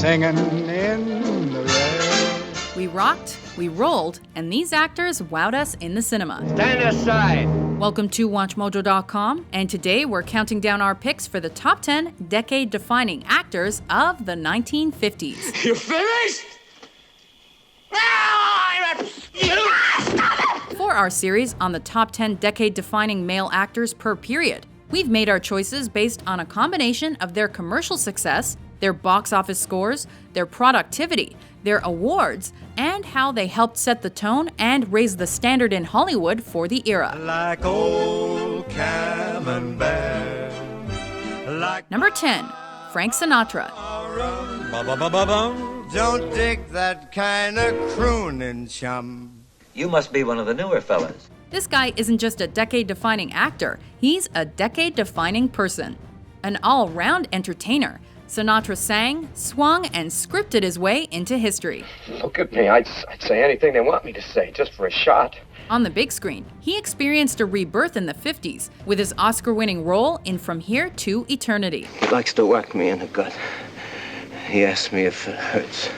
singing in the rain. We rocked, we rolled, and these actors wowed us in the cinema. Stand aside. Welcome to WatchMojo.com, and today we're counting down our picks for the top 10 decade-defining actors of the 1950s. You finished? For our series on the top 10 decade-defining male actors per period, we've made our choices based on a combination of their commercial success, their box office scores, their productivity, their awards, and how they helped set the tone and raise the standard in Hollywood for the era. Like old Camembert. Like Number 10, Frank Sinatra. Don't dig that kind of crooning, chum. You must be one of the newer fellas. This guy isn't just a decade-defining actor, he's a decade-defining person. An all-round entertainer, Sinatra sang, swung, and scripted his way into history. Look at me. I'd say anything they want me to say, just for a shot. On the big screen, he experienced a rebirth in the 50s with his Oscar-winning role in From Here to Eternity. He likes to whack me in the gut. He asks me if it hurts,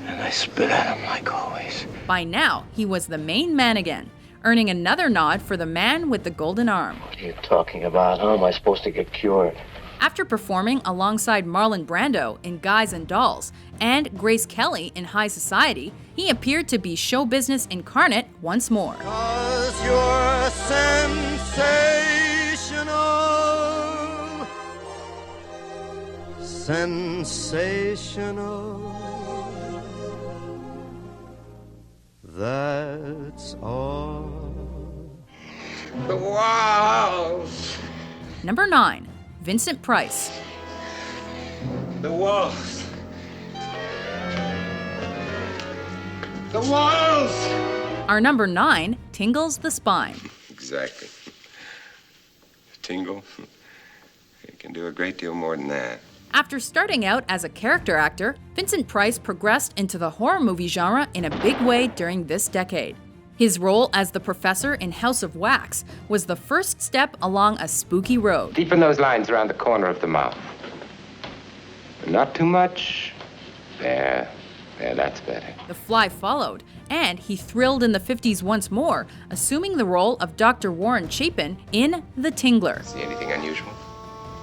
and I spit at him like always. By now, he was the main man again, earning another nod for the man with the golden arm. What are you talking about? How am I supposed to get cured? After performing alongside Marlon Brando in Guys and Dolls and Grace Kelly in High Society, he appeared to be show business incarnate once more. 'Cause you're sensational. Sensational. That's all. The walls. Number 9, Vincent Price. The walls. The walls. Our number 9 tingles the spine. Exactly. Tingle. You can do a great deal more than that. After starting out as a character actor, Vincent Price progressed into the horror movie genre in a big way during this decade. His role as the professor in House of Wax was the first step along a spooky road. Deepen those lines around the corner of the mouth. Not too much. There, that's better. The Fly followed, and he thrilled in the 50s once more, assuming the role of Dr. Warren Chapin in The Tingler. See anything unusual?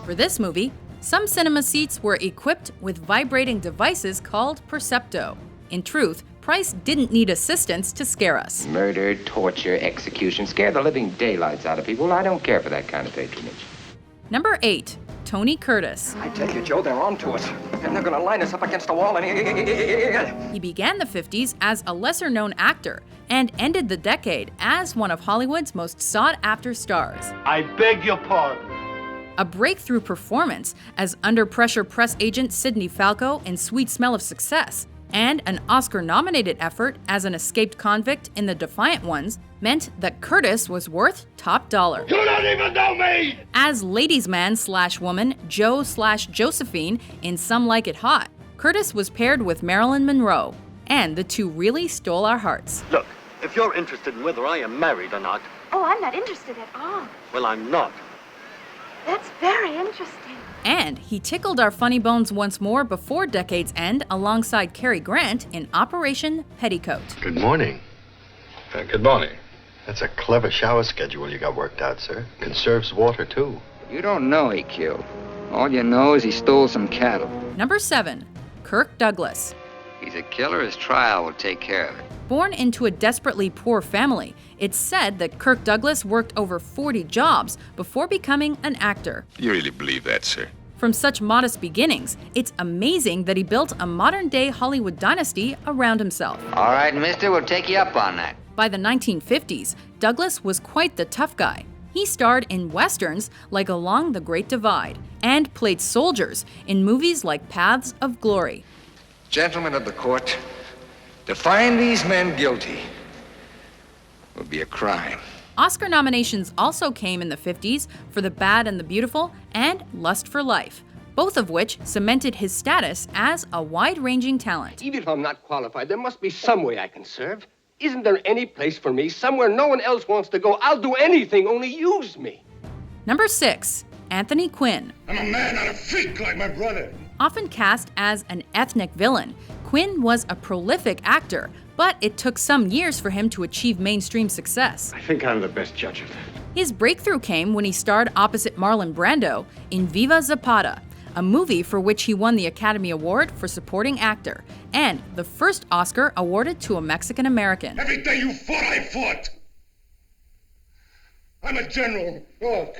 For this movie, some cinema seats were equipped with vibrating devices called Percepto. In truth, Price didn't need assistance to scare us. Murder, torture, execution, scare the living daylights out of people. I don't care for that kind of patronage. Number 8, Tony Curtis. I tell you, Joe, they're on to us. And they're gonna line us up against the wall and... He began the 50s as a lesser-known actor and ended the decade as one of Hollywood's most sought-after stars. I beg your pardon. A breakthrough performance as under-pressure press agent Sidney Falco in Sweet Smell of Success, and an Oscar-nominated effort as an escaped convict in The Defiant Ones meant that Curtis was worth top dollar. You don't even know me! As ladies' man/woman Joe/Josephine in Some Like It Hot, Curtis was paired with Marilyn Monroe, and the two really stole our hearts. Look, if you're interested in whether I am married or not, Oh, I'm not interested at all. well, I'm not. That's very interesting. And he tickled our funny bones once more before decade's end alongside Cary Grant in Operation Petticoat. Good morning. Good morning. That's a clever shower schedule you got worked out, sir. Conserves water, too. You don't know he killed. All you know is he stole some cattle. Number 7, Kirk Douglas. He's a killer. His trial will take care of it. Born into a desperately poor family, it's said that Kirk Douglas worked over 40 jobs before becoming an actor. You really believe that, sir? From such modest beginnings, it's amazing that he built a modern-day Hollywood dynasty around himself. All right, mister, we'll take you up on that. By the 1950s, Douglas was quite the tough guy. He starred in westerns like Along the Great Divide and played soldiers in movies like Paths of Glory. Gentlemen of the court, to find these men guilty would be a crime. Oscar nominations also came in the 50s for The Bad and the Beautiful and Lust for Life, both of which cemented his status as a wide-ranging talent. Even if I'm not qualified, there must be some way I can serve. Isn't there any place for me, somewhere no one else wants to go? I'll do anything, only use me. Number 6, Anthony Quinn. I'm a man, not a freak like my brother. Often cast as an ethnic villain, Quinn was a prolific actor, but it took some years for him to achieve mainstream success. I think I'm the best judge of that. His breakthrough came when he starred opposite Marlon Brando in Viva Zapata, a movie for which he won the Academy Award for Supporting Actor, and the first Oscar awarded to a Mexican American. Every day you fought, I fought. I'm a general. Look,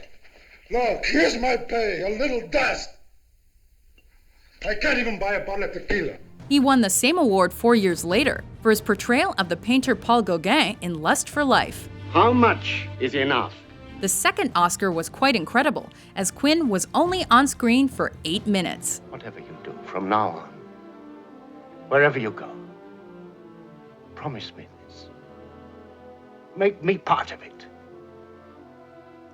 here's my pay, a little dust. I can't even buy a bottle of tequila. He won the same award 4 years later for his portrayal of the painter Paul Gauguin in Lust for Life. How much is enough? The second Oscar was quite incredible, as Quinn was only on screen for 8 minutes. Whatever you do from now on, wherever you go, promise me this. Make me part of it.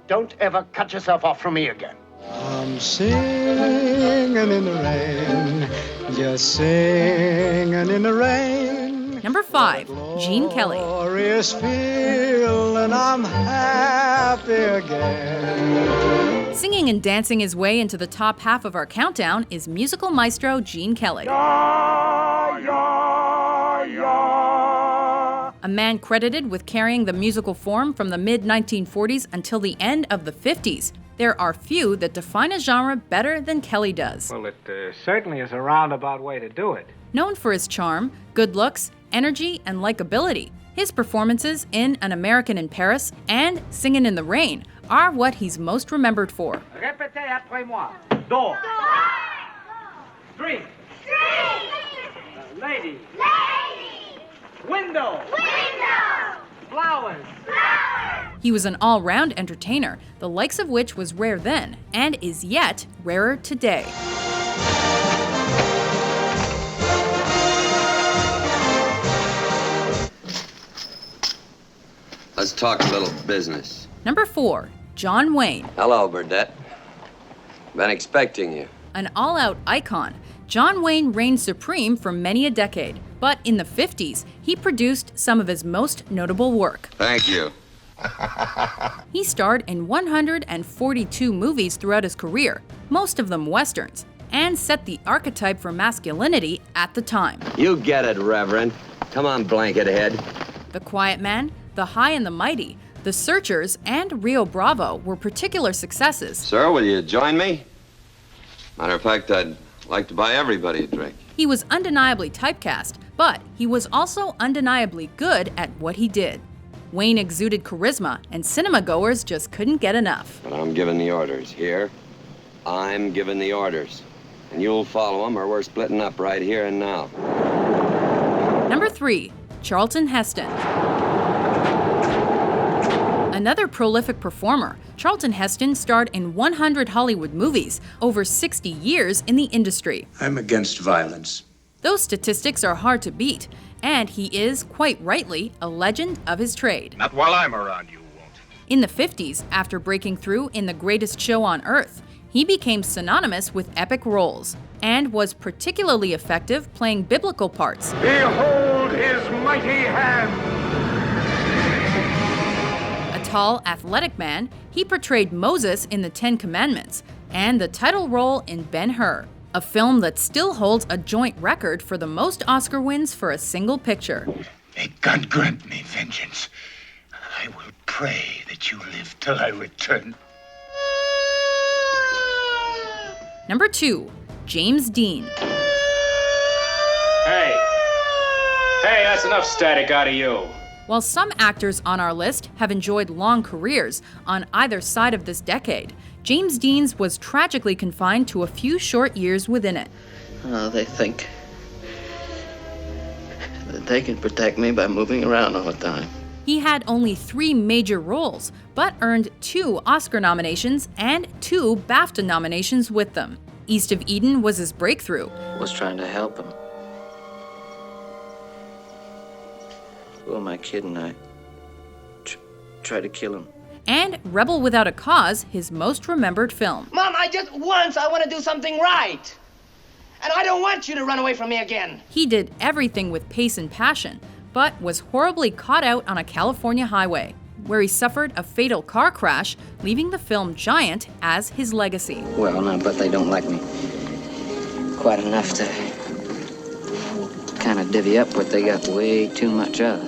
Don't ever cut yourself off from me again. I'm singing in the rain, just singing in the rain. Number 5, Gene Kelly. Glorious feeling, I'm happy again. Singing and dancing his way into the top half of our countdown is musical maestro Gene Kelly. A man credited with carrying the musical form from the mid-1940s until the end of the 50s. There are few that define a genre better than Kelly does. Well, it certainly is a roundabout way to do it. Known for his charm, good looks, energy, and likability, his performances in An American in Paris and Singin' in the Rain are what he's most remembered for. Répétez après moi. Door. Street. Lady. Window. Flowers. He was an all-round entertainer, the likes of which was rare then, and is yet rarer today. Let's talk a little business. Number 4, John Wayne. Hello, Burdette. Been expecting you. An all-out icon, John Wayne reigned supreme for many a decade, but in the 50s, he produced some of his most notable work. Thank you. He starred in 142 movies throughout his career, most of them westerns, and set the archetype for masculinity at the time. You get it, Reverend. Come on, blanket head. The Quiet Man, The High and the Mighty, The Searchers, and Rio Bravo were particular successes. Sir, will you join me? Matter of fact, I'd like to buy everybody a drink. He was undeniably typecast, but he was also undeniably good at what he did. Wayne exuded charisma, and cinema-goers just couldn't get enough. But I'm giving the orders here. I'm giving the orders. And you'll follow them or we're splitting up right here and now. Number 3, Charlton Heston. Another prolific performer, Charlton Heston starred in 100 Hollywood movies, over 60 years in the industry. I'm against violence. Those statistics are hard to beat, and he is, quite rightly, a legend of his trade. Not while I'm around, you won't. In the 50s, after breaking through in The Greatest Show on Earth, he became synonymous with epic roles, and was particularly effective playing biblical parts. Behold his mighty hand! A tall, athletic man, he portrayed Moses in the Ten Commandments, and the title role in Ben-Hur, a film that still holds a joint record for the most Oscar wins for a single picture. May God grant me vengeance. I will pray that you live till I return. Number 2, James Dean. Hey, that's enough static out of you. While some actors on our list have enjoyed long careers on either side of this decade, James Dean's was tragically confined to a few short years within it. They think that they can protect me by moving around all the time. He had only 3 major roles, but earned 2 Oscar nominations and 2 BAFTA nominations with them. East of Eden was his breakthrough. Was trying to help him. Who am I kidding? I tried to kill him. And Rebel Without a Cause, his most remembered film. Mom, I want to do something right. And I don't want you to run away from me again. He did everything with pace and passion, but was horribly caught out on a California highway, where he suffered a fatal car crash, leaving the film Giant as his legacy. Well, no, but they don't like me. quite enough to kind of divvy up what they got way too much of.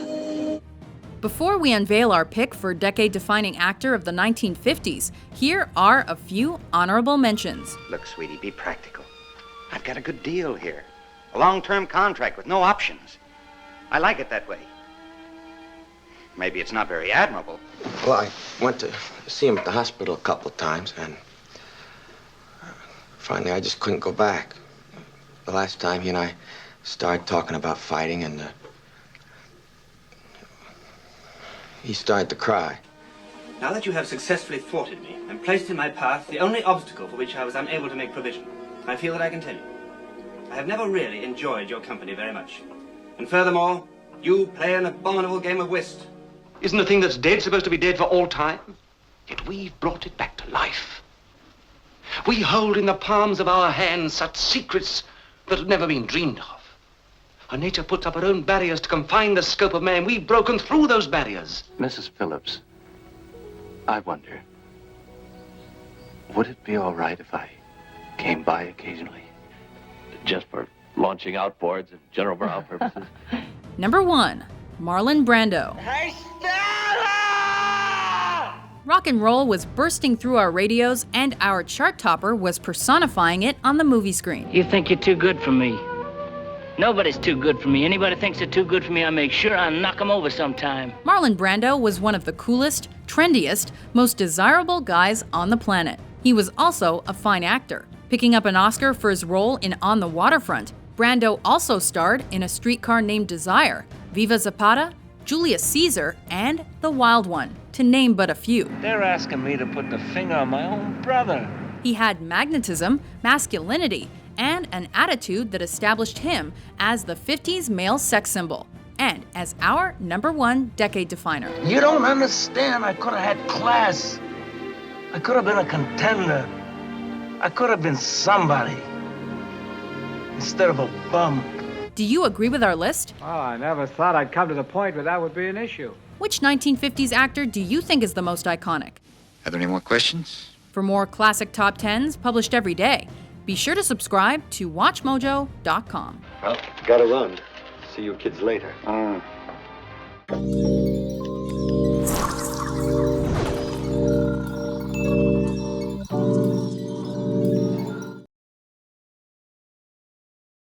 Before we unveil our pick for decade-defining actor of the 1950s, here are a few honorable mentions. Look, sweetie, be practical. I've got a good deal here. A long-term contract with no options. I like it that way. Maybe it's not very admirable. Well, I went to see him at the hospital a couple of times, and finally I just couldn't go back. The last time he and I started talking about fighting, and he started to cry. Now that you have successfully thwarted me and placed in my path the only obstacle for which I was unable to make provision, I feel that I can tell you. I have never really enjoyed your company very much. And furthermore, you play an abominable game of whist. Isn't the thing that's dead supposed to be dead for all time? Yet we've brought it back to life. We hold in the palms of our hands such secrets that have never been dreamed of. Our nature puts up her own barriers to confine the scope of man. We've broken through those barriers. Mrs. Phillips, I wonder, would it be all right if I came by occasionally? Just for launching outboards and general morale purposes? Number 1, Marlon Brando. Hey, Stella! Rock and roll was bursting through our radios, and our chart topper was personifying it on the movie screen. You think you're too good for me? Nobody's too good for me. Anybody thinks they're too good for me, I make sure I knock them over sometime. Marlon Brando was one of the coolest, trendiest, most desirable guys on the planet. He was also a fine actor. Picking up an Oscar for his role in On the Waterfront, Brando also starred in A Streetcar Named Desire, Viva Zapata, Julius Caesar, and The Wild One, to name but a few. They're asking me to put the finger on my own brother. He had magnetism, masculinity, and an attitude that established him as the 50s male sex symbol, and as our number 1 decade definer. You don't understand. I could have had class. I could have been a contender. I could have been somebody instead of a bum. Do you agree with our list? Oh, I never thought I'd come to the point where that would be an issue. Which 1950s actor do you think is the most iconic? Are there any more questions? For more classic top 10s published every day, be sure to subscribe to WatchMojo.com. Well, gotta run. See you kids later.